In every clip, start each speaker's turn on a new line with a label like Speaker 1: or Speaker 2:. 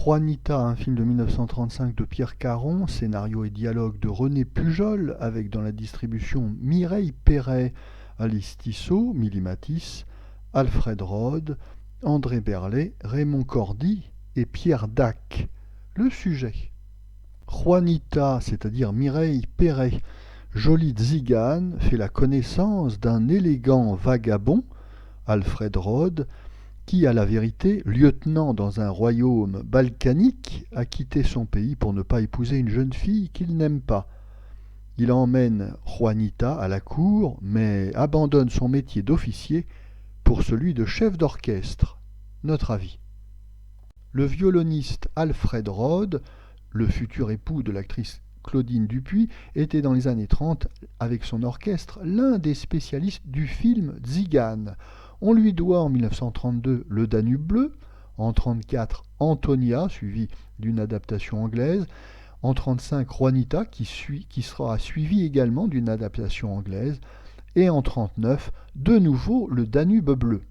Speaker 1: Juanita, un film de 1935 de Pierre Caron, scénario et dialogue de René Pujol, avec dans la distribution Mireille Perret, Alice Tissot, Milly Matisse, Alfred Rode, André Berlet, Raymond Cordy et Pierre Dac. Le sujet. Juanita, c'est-à-dire Mireille Perret, jolie tzigane, fait la connaissance d'un élégant vagabond, Alfred Rode, qui, à la vérité, lieutenant dans un royaume balkanique, a quitté son pays pour ne pas épouser une jeune fille qu'il n'aime pas. Il emmène Juanita à la cour, mais abandonne son métier d'officier pour celui de chef d'orchestre. Notre avis. Le violoniste Alfred Rode, le futur époux de l'actrice Claudine Dupuis, était dans les années 30, avec son orchestre, l'un des spécialistes du film Tzigane. On lui doit en 1932 Le Danube bleu, en 1934 Antonia, suivi d'une adaptation anglaise, en 1935 Juanita, qui sera suivi également d'une adaptation anglaise, et en 1939 de nouveau Le Danube bleu.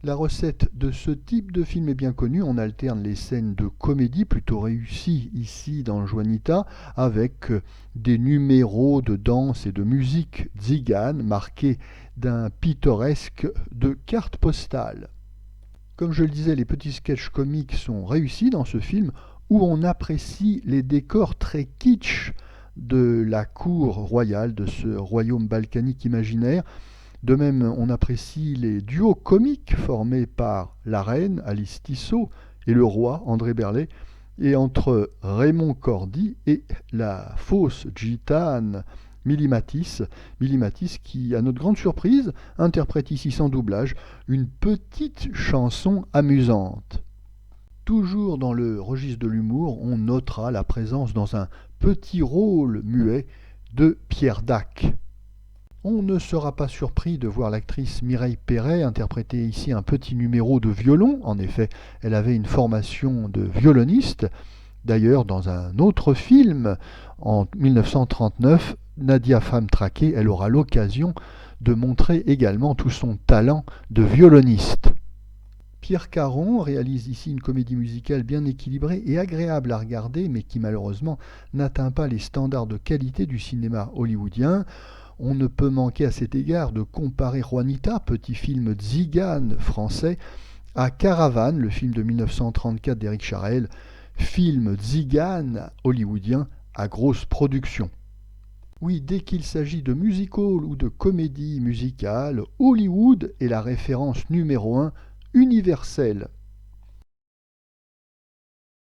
Speaker 1: La recette de ce type de film est bien connue, on alterne les scènes de comédie plutôt réussies ici dans Juanita avec des numéros de danse et de musique tzigane marqués d'un pittoresque de cartes postales. Comme je le disais, les petits sketchs comiques sont réussis dans ce film où on apprécie les décors très kitsch de la cour royale, de ce royaume balkanique imaginaire. De même, on apprécie les duos comiques formés par la reine, Alice Tissot, et le roi, André Berlet, et entre Raymond Cordy et la fausse gitane, Milly Matisse, qui, à notre grande surprise, interprète ici sans doublage une petite chanson amusante. Toujours dans le registre de l'humour, on notera la présence dans un petit rôle muet de Pierre Dac. On ne sera pas surpris de voir l'actrice Mireille Perret interpréter ici un petit numéro de violon. En effet, elle avait une formation de violoniste. D'ailleurs, dans un autre film, en 1939, Nadia femme traquée, elle aura l'occasion de montrer également tout son talent de violoniste. Pierre Caron réalise ici une comédie musicale bien équilibrée et agréable à regarder, mais qui malheureusement n'atteint pas les standards de qualité du cinéma hollywoodien. On ne peut manquer à cet égard de comparer Juanita, petit film tzigane français, à Caravane, le film de 1934 d'Éric Charel, film tzigane hollywoodien à grosse production. Oui, dès qu'il s'agit de musical ou de comédie musicale, Hollywood est la référence numéro 1 universelle.